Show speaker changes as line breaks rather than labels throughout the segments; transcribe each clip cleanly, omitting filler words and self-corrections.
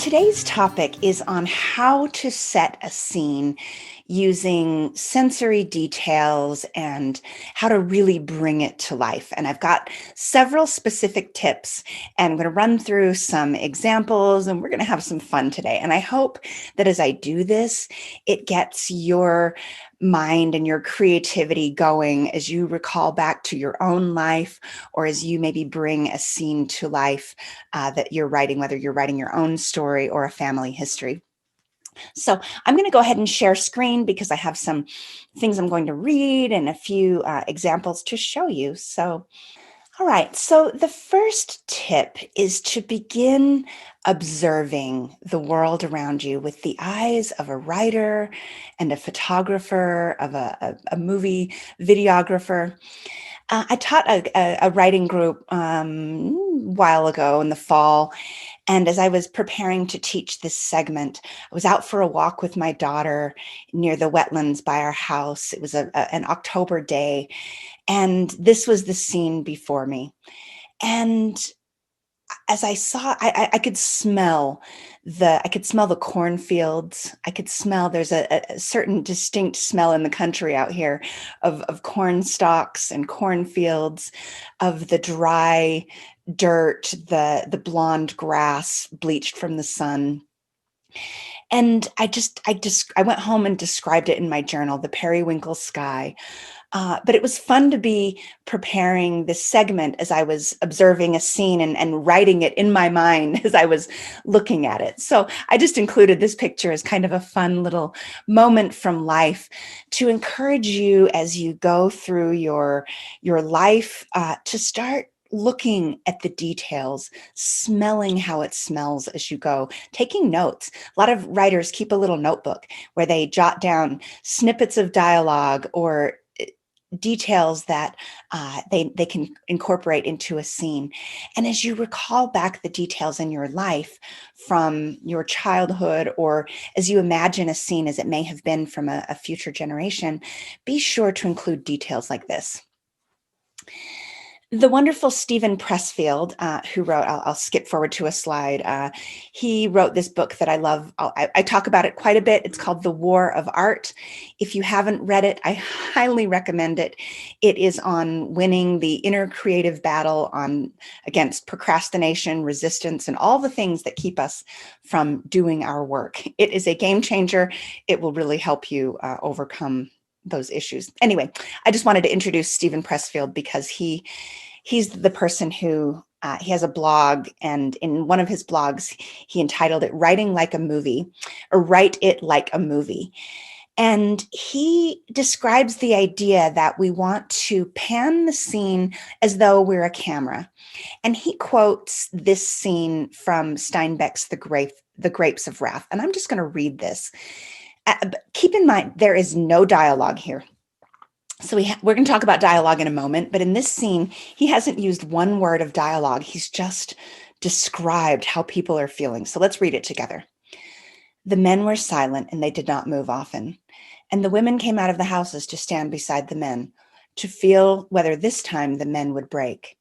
Today's topic is on how to set a scene using sensory details and how to really bring it to life. And I've got several specific tips, and I'm going to run through some examples, and we're going to have some fun today. And I hope that as I do this, it gets your mind and your creativity going as you recall back to your own life, or as you maybe bring a scene to life that you're writing, whether you're writing your own story or a family history. So I'm going to go ahead and share screen because I have some things I'm going to read and a few examples to show you. So, all right. So the first tip is to begin observing the world around you with the eyes of a writer and a photographer, of a movie videographer. I taught a writing group a while ago in the fall. And as I was preparing to teach this segment, I was out for a walk with my daughter near the wetlands by our house. It was an October day, and this was the scene before me. And as I saw, I could smell the cornfields. I could smell there's a certain distinct smell in the country out here of corn stalks and cornfields, of the dry dirt, the blonde grass bleached from the sun. And I went home and described it in my journal, the periwinkle sky. But it was fun to be preparing this segment as I was observing a scene and writing it in my mind as I was looking at it. So I just included this picture as kind of a fun little moment from life to encourage you as you go through your life to start looking at the details, smelling how it smells as you go, taking notes. A lot of writers keep a little notebook where they jot down snippets of dialogue or details that they can incorporate into a scene. And as you recall back the details in your life from your childhood, or as you imagine a scene as it may have been from a future generation, be sure to include details like this. The wonderful Stephen Pressfield, who wrote, I'll skip forward to a slide. He wrote this book that I love. I talk about it quite a bit. It's called The War of Art. If you haven't read it, I highly recommend it. It is on winning the inner creative battle against procrastination, resistance, and all the things that keep us from doing our work. It is a game changer. It will really help you overcome those issues. Anyway, I just wanted to introduce Stephen Pressfield because he's the person who he has a blog, and in one of his blogs, he entitled it "Writing Like a Movie," or "Write It Like a Movie." And he describes the idea that we want to pan the scene as though we're a camera. And he quotes this scene from Steinbeck's The Grapes of Wrath. And I'm just going to read this. Keep in mind, there is no dialogue here. So we're going to talk about dialogue in a moment, but in this scene, he hasn't used one word of dialogue. He's just described how people are feeling. So let's read it together. The men were silent, and they did not move often. And the women came out of the houses to stand beside the men, to feel whether this time the men would break.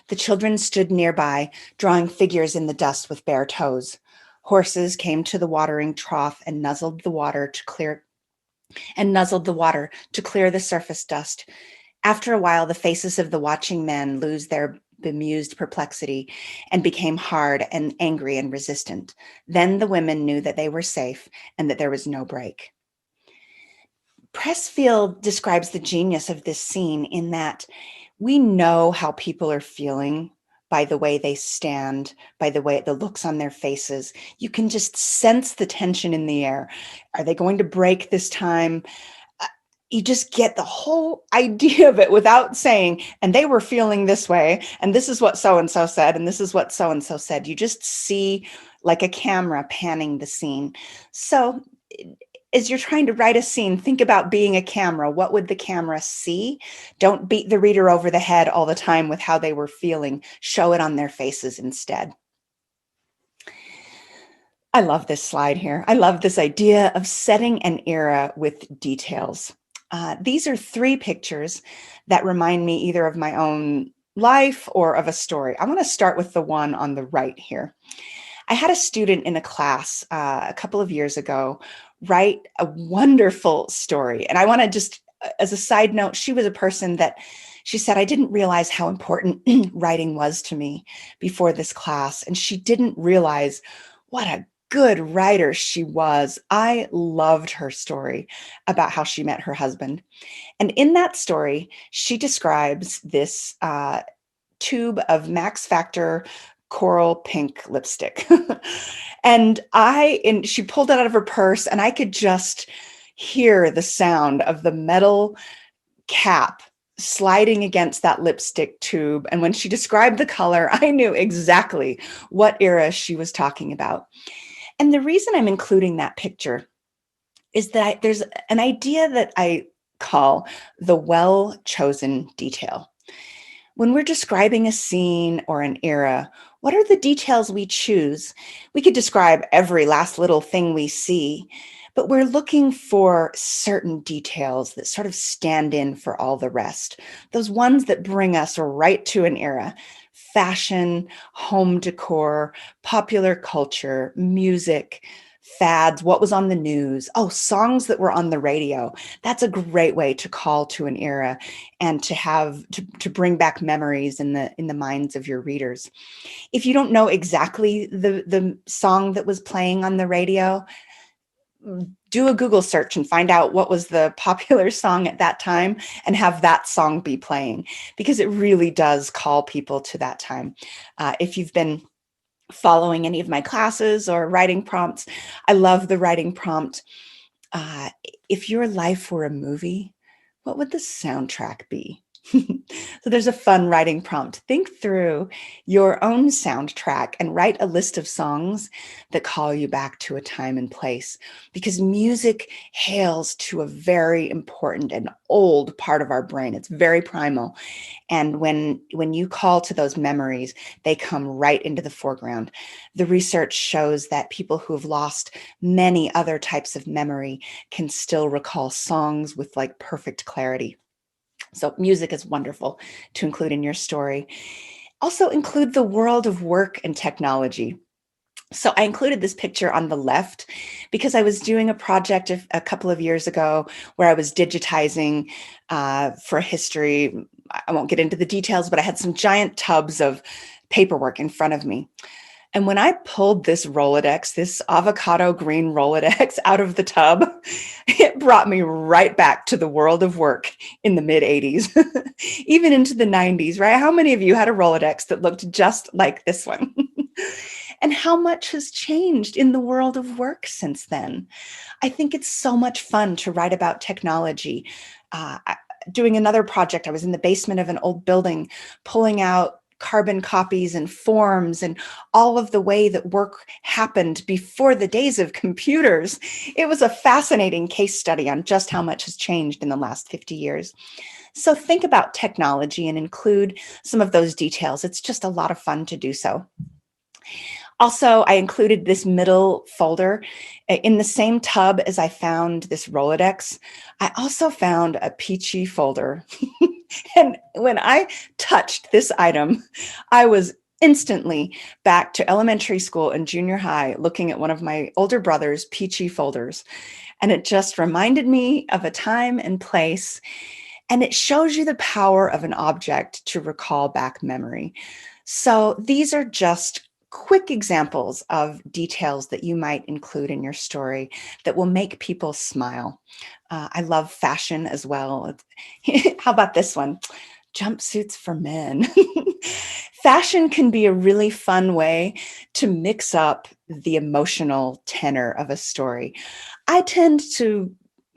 The children stood nearby, drawing figures in the dust with bare toes. Horses came to the watering trough and nuzzled the water to clear the surface dust. After a while, the faces of the watching men lose their bemused perplexity and became hard and angry and resistant. Then the women knew that they were safe and that there was no break. Pressfield describes the genius of this scene in that we know how people are feeling by the way they stand, by the looks on their faces. You can just sense the tension in the air. Are they going to break this time? You just get the whole idea of it without saying, and they were feeling this way, and this is what so-and-so said, and this is what so-and-so said. You just see like a camera panning the scene. So as you're trying to write a scene, think about being a camera. What would the camera see? Don't beat the reader over the head all the time with how they were feeling. Show it on their faces instead. I love this slide here. I love this idea of setting an era with details. These are three pictures that remind me either of my own life or of a story. I want to start with the one on the right here. I had a student in a class a couple of years ago write a wonderful story. And I want to just, as a side note, she was a person that she said, I didn't realize how important writing was to me before this class. And she didn't realize what a good writer she was. I loved her story about how she met her husband. And in that story, she describes this tube of Max Factor coral pink lipstick. And she pulled it out of her purse, and I could just hear the sound of the metal cap sliding against that lipstick tube. And when she described the color, I knew exactly what era she was talking about. And the reason I'm including that picture is that there's an idea that I call the well-chosen detail. When we're describing a scene or an era, what are the details we choose? We could describe every last little thing we see, but we're looking for certain details that sort of stand in for all the rest. Those ones that bring us right to an era: fashion, home decor, popular culture, music, fads, what was on the news. Oh, songs that were on the radio. That's a great way to call to an era and to have to bring back memories in the minds of your readers. If you don't know exactly the song that was playing on the radio, do a Google search and find out what was the popular song at that time and have that song be playing, because it really does call people to that time. If you've been following any of my classes or writing prompts, I love the writing prompt. Uh, if your life were a movie, what would the soundtrack be? So there's a fun writing prompt. Think through your own soundtrack and write a list of songs that call you back to a time and place, because music hails to a very important and old part of our brain. It's very primal. And when you call to those memories, they come right into the foreground. The research shows that people who have lost many other types of memory can still recall songs with like perfect clarity. So music is wonderful to include in your story. Also include the world of work and technology. So I included this picture on the left because I was doing a project a couple of years ago where I was digitizing for history. I won't get into the details, but I had some giant tubs of paperwork in front of me. And when I pulled this Rolodex, this avocado green Rolodex out of the tub, it brought me right back to the world of work in the mid 80s, even into the 90s, right? How many of you had a Rolodex that looked just like this one? And how much has changed in the world of work since then? I think it's so much fun to write about technology. Doing another project, I was in the basement of an old building, pulling out carbon copies and forms and all of the way that work happened before the days of computers. It was a fascinating case study on just how much has changed in the last 50 years. So think about technology and include some of those details. It's just a lot of fun to do so. Also, I included this middle folder. In the same tub as I found this Rolodex, I also found a peachy folder. And when I touched this item, I was instantly back to elementary school and junior high looking at one of my older brother's peachy folders. And it just reminded me of a time and place. And it shows you the power of an object to recall back memory. So these are just quick examples of details that you might include in your story that will make people smile. I love fashion as well. How about this one? Jumpsuits for men. Fashion can be a really fun way to mix up the emotional tenor of a story. I tend to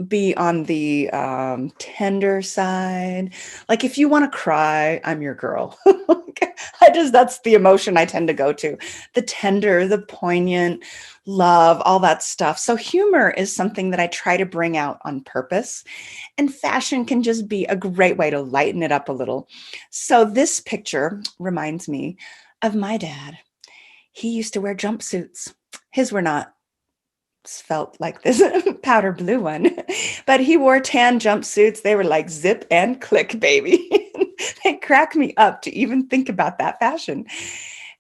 be on the tender side. Like if you want to cry, I'm your girl. That's the emotion I tend to go to. The tender, the poignant, love, all that stuff. So humor is something that I try to bring out on purpose. And fashion can just be a great way to lighten it up a little. So this picture reminds me of my dad. He used to wear jumpsuits. His were not felt like this powder blue one, but he wore tan jumpsuits. They were like zip and click, baby. They crack me up to even think about that fashion.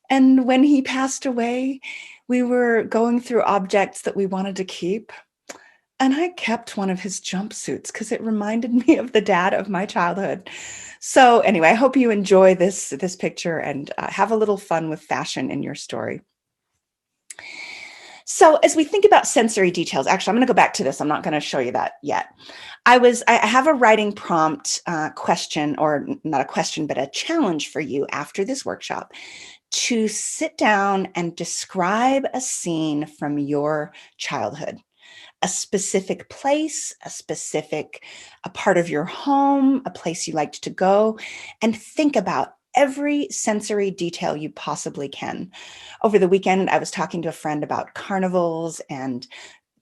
And when he passed away, We were going through objects that we wanted to keep, and I kept one of his jumpsuits because it reminded me of the dad of my childhood. So anyway, I hope you enjoy this picture and have a little fun with fashion in your story. So as we think about sensory details, actually, I'm going to go back to this. I'm not going to show you that yet. I have a writing prompt question, or not a question, but a challenge for you after this workshop to sit down and describe a scene from your childhood, a specific place, a part of your home, a place you liked to go, and think about every sensory detail you possibly can. Over the weekend, I was talking to a friend about carnivals and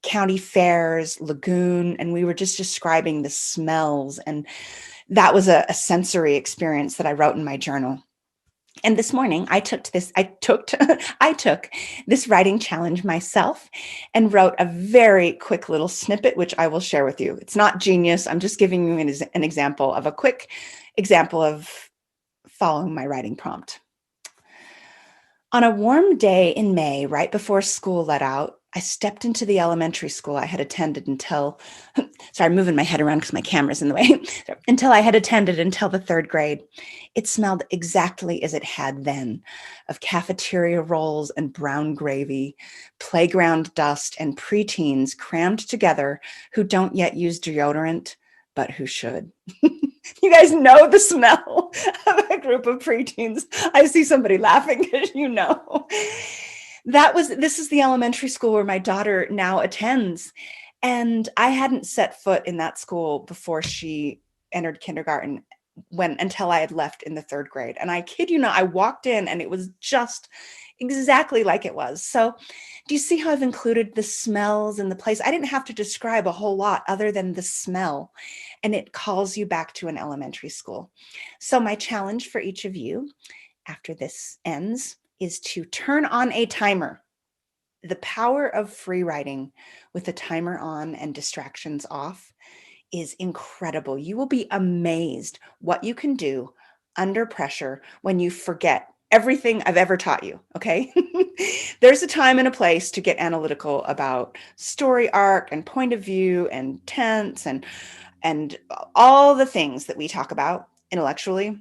county fairs, lagoon, and we were just describing the smells. And that was a sensory experience that I wrote in my journal. And this morning I took this writing challenge myself and wrote a very quick little snippet, which I will share with you. It's not genius. I'm just giving you an example of a quick example of following my writing prompt. On a warm day in May, right before school let out, I stepped into the elementary school I had attended until, sorry, I'm moving my head around because my camera's in the way, until I had attended until the third grade. It smelled exactly as it had then, of cafeteria rolls and brown gravy, playground dust, and preteens crammed together who don't yet use deodorant, but who should. You guys know the smell of a group of preteens. I see somebody laughing because you know. This is the elementary school where my daughter now attends. And I hadn't set foot in that school before she entered kindergarten until I had left in the third grade. And I kid you not, I walked in and it was just exactly like it was. So do you see how I've included the smells and the place? I didn't have to describe a whole lot other than the smell, and it calls you back to an elementary school. So my challenge for each of you after this ends is to turn on a timer. The power of free writing with the timer on and distractions off is incredible. You will be amazed what you can do under pressure when you forget everything I've ever taught you, okay? There's a time and a place to get analytical about story arc and point of view and tense and all the things that we talk about intellectually.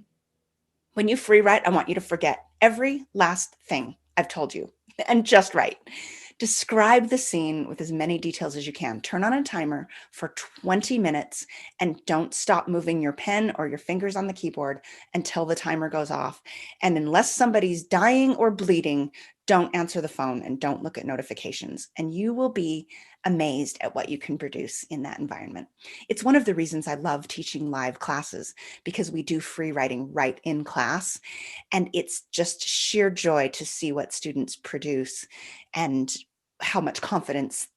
When you free write, I want you to forget every last thing I've told you and just write. Describe the scene with as many details as you can. Turn on a timer for 20 minutes and don't stop moving your pen or your fingers on the keyboard until the timer goes off. And unless somebody's dying or bleeding, don't answer the phone and don't look at notifications. And you will be amazed at what you can produce in that environment. It's one of the reasons I love teaching live classes, because we do free writing right in class. And it's just sheer joy to see what students produce and how much confidence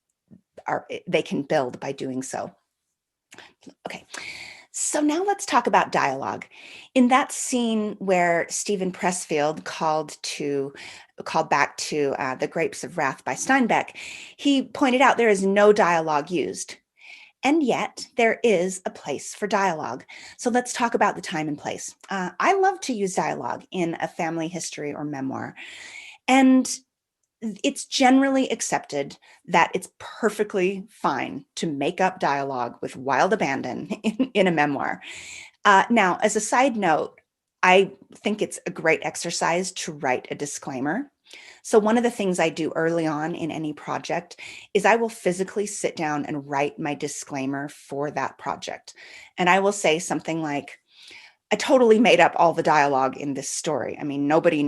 they can build by doing so. Okay, so now let's talk about dialogue. In that scene where Stephen Pressfield called back to The Grapes of Wrath by Steinbeck, he pointed out there is no dialogue used. And yet there is a place for dialogue. So let's talk about the time and place. I love to use dialogue in a family history or memoir. And it's generally accepted that it's perfectly fine to make up dialogue with wild abandon in a memoir. Now, as a side note, I think it's a great exercise to write a disclaimer. So one of the things I do early on in any project is I will physically sit down and write my disclaimer for that project. And I will say something like, I totally made up all the dialogue in this story. I mean, nobody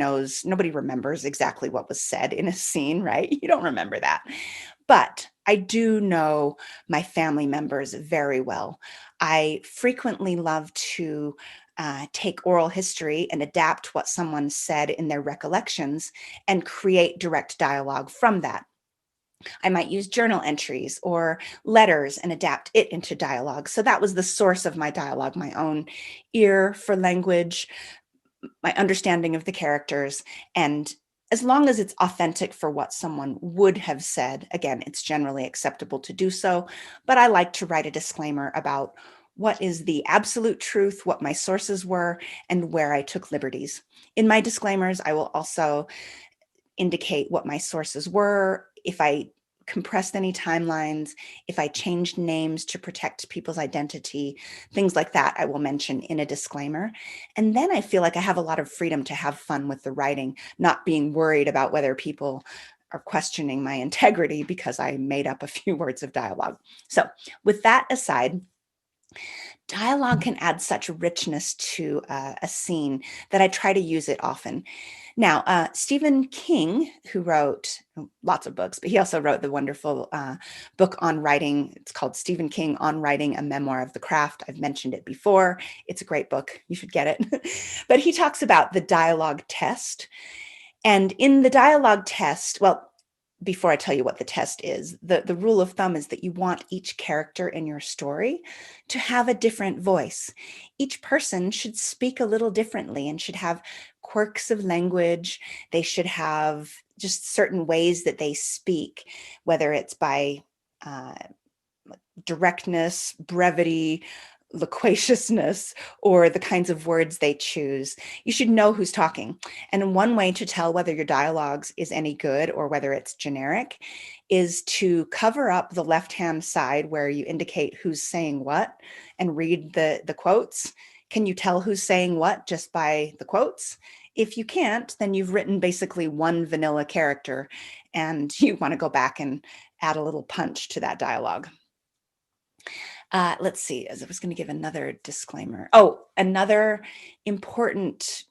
remembers exactly what was said in a scene, right? You don't remember that. But I do know my family members very well. I frequently love to take oral history and adapt what someone said in their recollections and create direct dialogue from that. I might use journal entries or letters and adapt it into dialogue. So that was the source of my dialogue, my own ear for language, my understanding of the characters. And as long as it's authentic for what someone would have said, again, it's generally acceptable to do so. But I like to write a disclaimer about what is the absolute truth, what my sources were, and where I took liberties. In my disclaimers, I will also indicate what my sources were, if I compressed any timelines, if I changed names to protect people's identity, things like that, I will mention in a disclaimer. And then I feel like I have a lot of freedom to have fun with the writing, not being worried about whether people are questioning my integrity because I made up a few words of dialogue. So with that aside, dialogue can add such richness to a scene that I try to use it often. Now, Stephen King, who wrote lots of books, but he also wrote the wonderful book on writing. It's called Stephen King on Writing, a Memoir of the Craft. I've mentioned it before. It's a great book. You should get it. But he talks about the dialogue test. And in the dialogue test, well, before I tell you what the test is, the rule of thumb is that you want each character in your story to have a different voice. Each person should speak a little differently and should have quirks of language. They should have just certain ways that they speak, whether it's by uh, directness, brevity, loquaciousness, or the kinds of words they choose. You should know who's talking. And one way to tell whether your dialogues is any good or whether it's generic is to cover up the left-hand side where you indicate who's saying what and read the quotes. Can you tell who's saying what just by the quotes? If you can't, then you've written basically one vanilla character and you want to go back and add a little punch to that dialogue. Let's see, as I was going to give another disclaimer. Oh, another important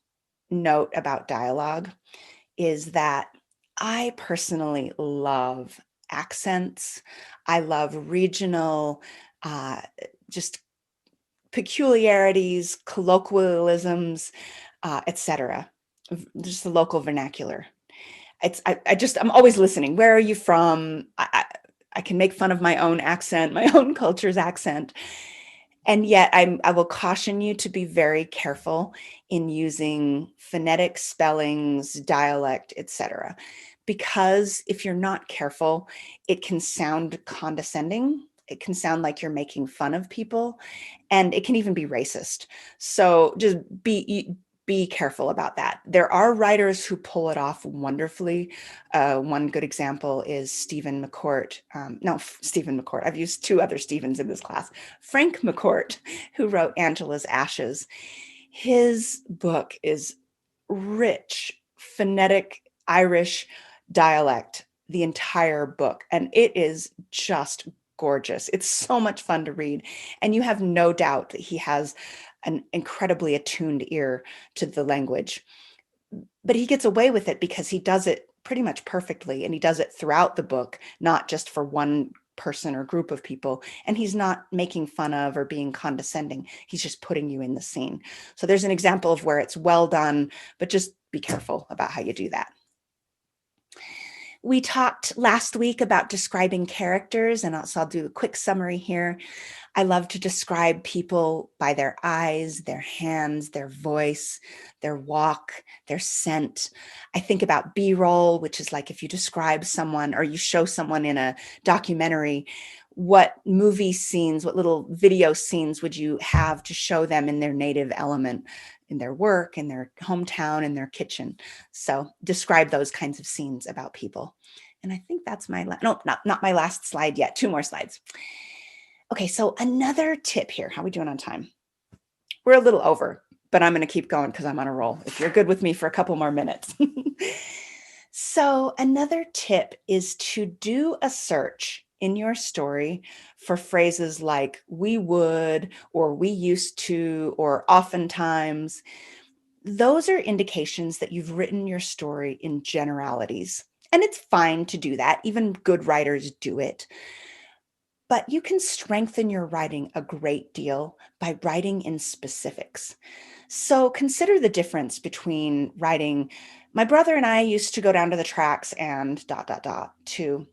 note about dialogue is that I personally love accents. I love regional, uh, just peculiarities, colloquialisms, etc. Just the local vernacular. I'm always listening. Where are you from? I can make fun of my own accent, my own culture's accent. And yet I will caution you to be very careful in using phonetic spellings, dialect, etc. Because if you're not careful, it can sound condescending. It can sound like you're making fun of people, and it can even be racist. So just be careful about that. There are writers who pull it off wonderfully. One good example is Stephen McCourt. No, Stephen McCourt. I've used two other Stephens in this class. Frank McCourt, who wrote Angela's Ashes. His book is rich, phonetic Irish dialect, the entire book. And it is just gorgeous. It's so much fun to read. And you have no doubt that he has an incredibly attuned ear to the language. But he gets away with it because he does it pretty much perfectly. And he does it throughout the book, not just for one person or group of people. And he's not making fun of or being condescending. He's just putting you in the scene. So there's an example of where it's well done, but just be careful about how you do that. We talked last week about describing characters, and so I'll do a quick summary here. I love to describe people by their eyes, their hands, their voice, their walk, their scent. I think about B-roll, which is like if you describe someone or you show someone in a documentary, what movie scenes, what little video scenes would you have to show them in their native element, in their work, in their hometown, in their kitchen? So describe those kinds of scenes about people. And I think that's my, no, not my last slide yet, two more slides. Okay, so another tip here. How are we doing on time? We're a little over, but I'm going to keep going because I'm on a roll. If you're good with me for a couple more minutes. So another tip is to do a search in your story for phrases like we would, or we used to, or oftentimes. Those are indications that you've written your story in generalities. And it's fine to do that. Even good writers do it. But you can strengthen your writing a great deal by writing in specifics. So consider the difference between writing, my brother and I used to go down to the tracks and ... to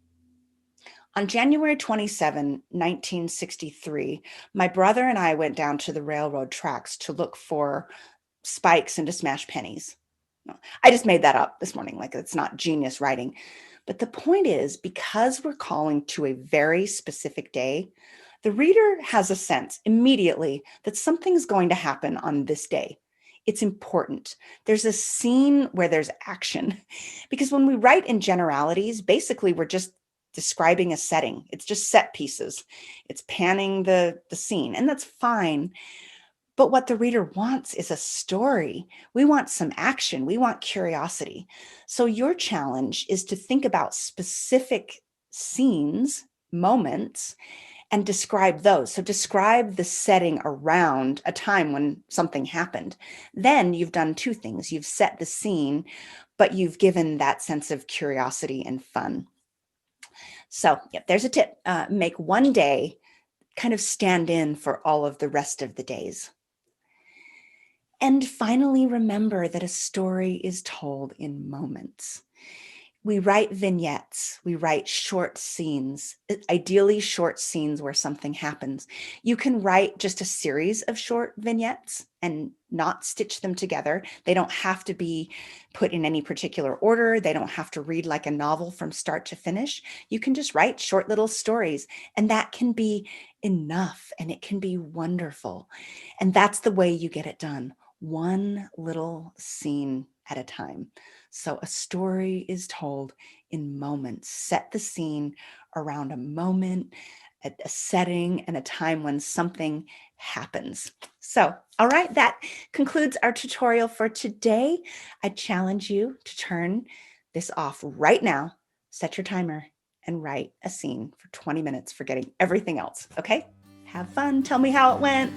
on January 27, 1963, my brother and I went down to the railroad tracks to look for spikes and to smash pennies. No, I just made that up this morning. Like, it's not genius writing. But the point is, because we're calling to a very specific day, the reader has a sense immediately that something's going to happen on this day. It's important. There's a scene where there's action. Because when we write in generalities, basically we're just describing a setting. It's just set pieces. It's panning the scene, and that's fine. But what the reader wants is a story. We want some action. We want curiosity. So your challenge is to think about specific scenes, moments, and describe those. So describe the setting around a time when something happened. Then you've done two things. You've set the scene, but you've given that sense of curiosity and fun. So, yeah, there's a tip. Make one day kind of stand in for all of the rest of the days. And finally, remember that a story is told in moments. We write vignettes, we write short scenes, ideally short scenes where something happens. You can write just a series of short vignettes and not stitch them together. They don't have to be put in any particular order. They don't have to read like a novel from start to finish. You can just write short little stories, and that can be enough, and it can be wonderful. And that's the way you get it done, one little scene at a time. So a story is told in moments. Set the scene around a moment, a setting, and a time when something happens. So, all right, that concludes our tutorial for today. I challenge you to turn this off right now, set your timer, and write a scene for 20 minutes, forgetting everything else. Okay? Have fun. Tell me how it went.